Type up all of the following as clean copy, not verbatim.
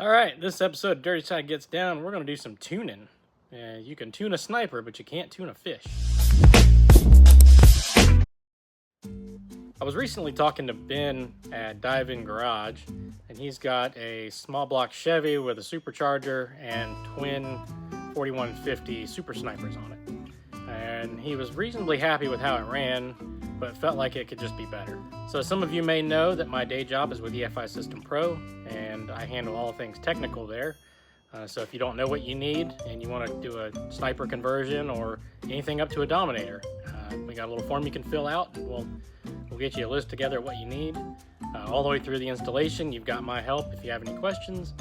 All right, this episode of Dirty Side Gets Down, we're going to do some tuning. You can tune a sniper, but you can't tune a fish. I was recently talking to Ben at Dive-In Garage, and he's got a small block Chevy with a supercharger and twin 4150 super snipers on it. And he was reasonably happy with how it ran, but felt like it could just be better. So some of you may know that my day job is with EFI System Pro, and I handle all things technical there. So if you don't know what you need and you want to do a sniper conversion or anything up to a Dominator, we got a little form you can fill out, and we'll get you a list together of what you need. All the way through the installation, you've got my help if you have any questions.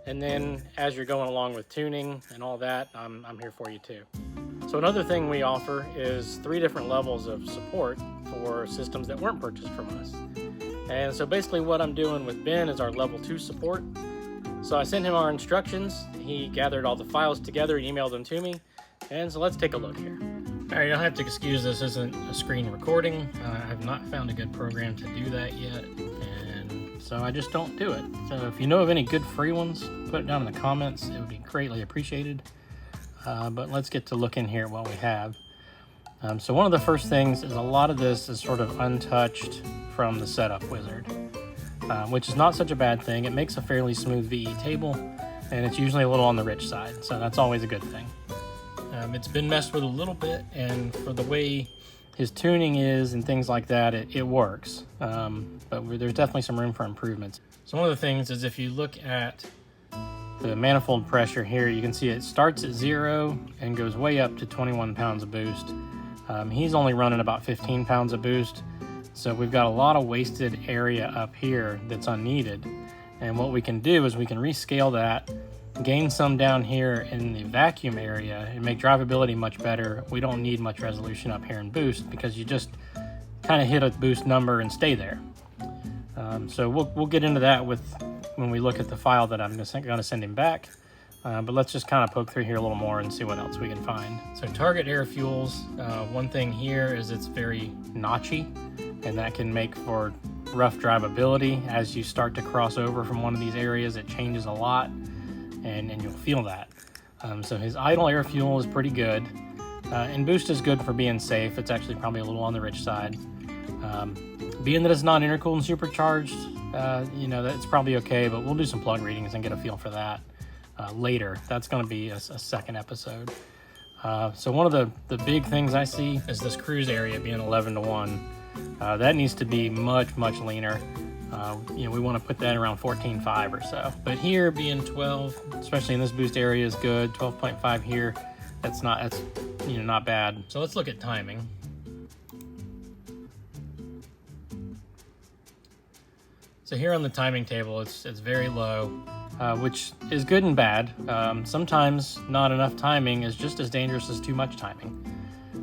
And then as you're going along with tuning and all that, I'm here for you too. So another thing we offer is 3 different levels of support for systems that weren't purchased from us. And so basically what I'm doing with Ben is our level 2 support. So I sent him our instructions. He gathered all the files together and emailed them to me. And so let's take a look here. All right, you'll have to excuse this isn't a screen recording. I have not found a good program to do that yet. And so I just don't do it. So if you know of any good free ones, put it down in the comments. It would be greatly appreciated. But let's get to looking here at what we have. So one of the first things is a lot of this is sort of untouched from the setup wizard, which is not such a bad thing. It makes a fairly smooth VE table, and it's usually a little on the rich side, so that's always a good thing. It's been messed with a little bit, and for the way his tuning is and things like that, it works. But there's definitely some room for improvements. So one of the things is if you look at the manifold pressure here, you can see it starts at 0 and goes way up to 21 pounds of boost. He's only running about 15 pounds of boost, so we've got a lot of wasted area up here that's unneeded. And what we can do is we can rescale that, gain some down here in the vacuum area, and make drivability much better. We don't need much resolution up here in boost because you just kind of hit a boost number and stay there. So we'll get into that when we look at the file that I'm going to send him back. But let's just kind of poke through here a little more and see what else we can find. So Target Air Fuels, one thing here is it's very notchy, and that can make for rough drivability. As you start to cross over from one of these areas, it changes a lot, and you'll feel that. So his idle air fuel is pretty good, and boost is good for being safe. It's actually probably a little on the rich side. Being that it's not intercooled and supercharged, that's probably okay, but we'll do some plug readings and get a feel for that later. That's going to be a second episode. So one of the big things I see is this cruise area being 11:1. That needs to be much leaner. We want to put that around 14.5 or so. But here being 12, especially in this boost area, is good. 12.5 here, that's not bad. So let's look at timing. So here on the timing table, it's very low, which is good and bad. Sometimes not enough timing is just as dangerous as too much timing.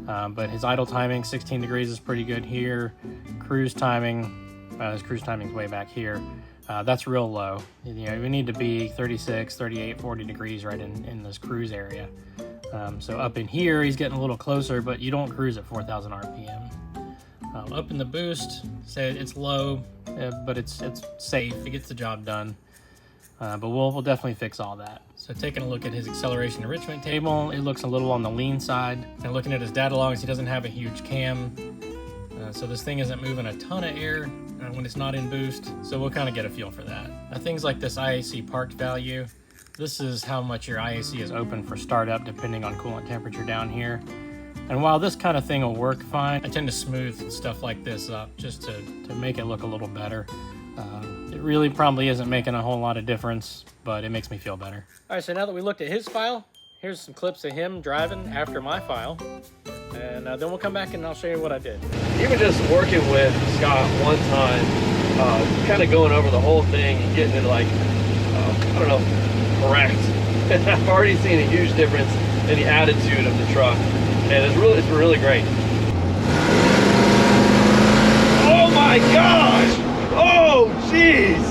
But his idle timing, 16 degrees, is pretty good here. Cruise timing, his cruise timing's way back here. That's real low. We need to be 36, 38, 40 degrees right in this cruise area. So up in here, he's getting a little closer, but you don't cruise at 4,000 RPM. Up in the boost, say it's low, but it's safe. It gets the job done. But we'll definitely fix all that. So taking a look at his acceleration enrichment table, it looks a little on the lean side. And looking at his data logs, he doesn't have a huge cam. So this thing isn't moving a ton of air when it's not in boost. So we'll kind of get a feel for that. Things like this IAC parked value, this is how much your IAC is open for startup depending on coolant temperature down here. And while this kind of thing will work fine, I tend to smooth stuff like this up just to make it look a little better. It really probably isn't making a whole lot of difference, but it makes me feel better. All right, so now that we looked at his file, here's some clips of him driving after my file. And then we'll come back and I'll show you what I did. Even just working with Scott one time, kind of going over the whole thing and getting it correct. I've already seen a huge difference in the attitude of the truck. And it's really great. Oh my gosh! Oh jeez!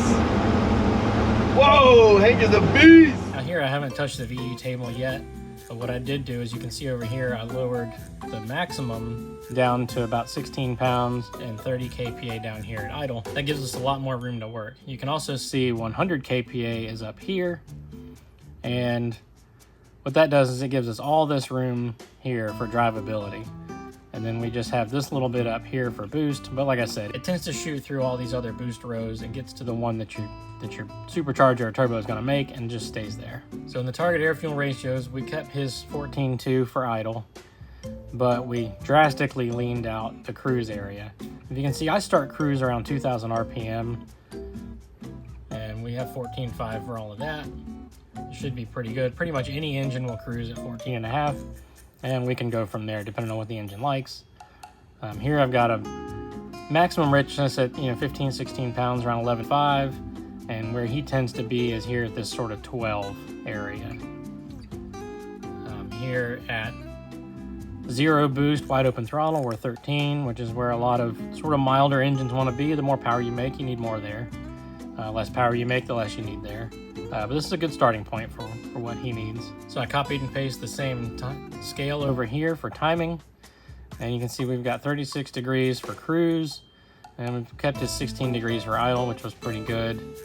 Whoa, Hank is a beast! Now here I haven't touched the VE table yet, But what I did do is, you can see over here, I lowered the maximum down to about 16 pounds and 30 kPa down here at idle. That gives us a lot more room to work. You can also see 100 kPa is up here, and what that does is it gives us all this room here for drivability. And then we just have this little bit up here for boost. But like I said, it tends to shoot through all these other boost rows and gets to the one that your supercharger or turbo is going to make, and just stays there. So in the target air fuel ratios, we kept his 14.2 for idle, but we drastically leaned out the cruise area. If you can see, I start cruise around 2,000 RPM, and we have 14.5 for all of that. It should be pretty good. Pretty much any engine will cruise at 14.5. And we can go from there depending on what the engine likes. Here I've got a maximum richness at 15, 16 pounds, around 11.5, and where he tends to be is here at this sort of 12 area. Here at zero boost, wide open throttle, we're 13, which is where a lot of sort of milder engines want to be. The more power you make, you need more there. Less power you make, the less you need there. But this is a good starting point for what he needs. So I copied and pasted the same scale over here for timing. And you can see we've got 36 degrees for cruise. And we've kept it 16 degrees for idle, which was pretty good.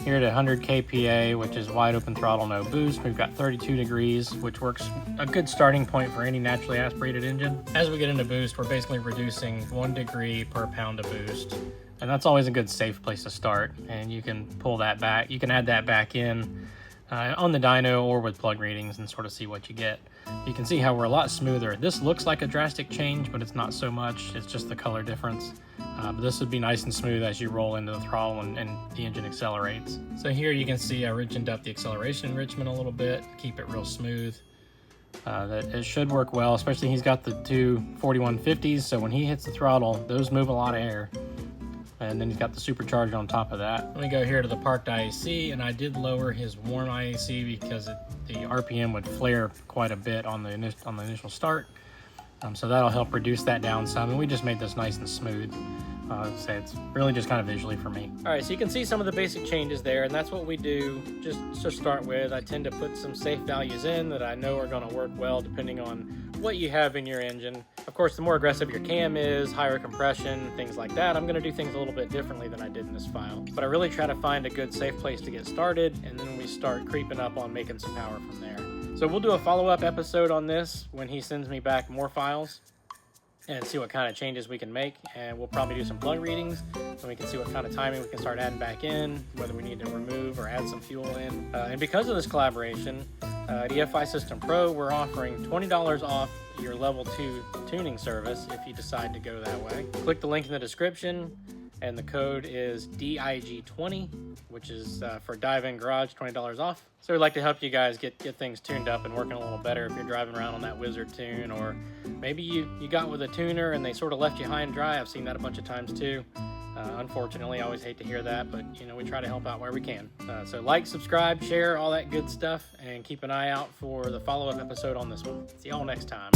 Here at 100 kPa, which is wide open throttle, no boost, we've got 32 degrees, which works a good starting point for any naturally aspirated engine. As we get into boost, we're basically reducing 1 degree per pound of boost. And that's always a good safe place to start. And you can pull that back. You can add that back in on the dyno or with plug readings and sort of see what you get. You can see how we're a lot smoother. This looks like a drastic change, but it's not so much. It's just the color difference. But this would be nice and smooth as you roll into the throttle and the engine accelerates. So here you can see I rigined up the acceleration enrichment a little bit, keep it real smooth. That it should work well, especially he's got the two 4150s, so when he hits the throttle, those move a lot of air. And then he's got the supercharger on top of that. Let me go here to the parked IAC, and I did lower his warm IAC because the RPM would flare quite a bit on the initial start. So that'll help reduce that down some, and we just made this nice and smooth. Say it's really just kind of visually for me. All right, so you can see some of the basic changes there, and that's what we do just to start with. I tend to put some safe values in that I know are going to work well depending on what you have in your engine. Of course, the more aggressive your cam is, higher compression, things like that, I'm going to do things a little bit differently than I did in this file. But I really try to find a good safe place to get started, and then we start creeping up on making some power from there. So we'll do a follow-up episode on this when he sends me back more files and see what kind of changes we can make, and we'll probably do some plug readings so we can see what kind of timing we can start adding back in, whether we need to remove or add some fuel in. And because of this collaboration, at EFI System Pro, we're offering $20 off your level 2 tuning service if you decide to go that way. Click the link in the description, and the code is DIG20, which is for Dive-In Garage, $20 off. So we'd like to help you guys get things tuned up and working a little better if you're driving around on that Wizard tune, or maybe you got with a tuner and they sort of left you high and dry. I've seen that a bunch of times too. Unfortunately, I always hate to hear that, but we try to help out where we can. So like, subscribe, share, all that good stuff, and keep an eye out for the follow-up episode on this one. See y'all next time.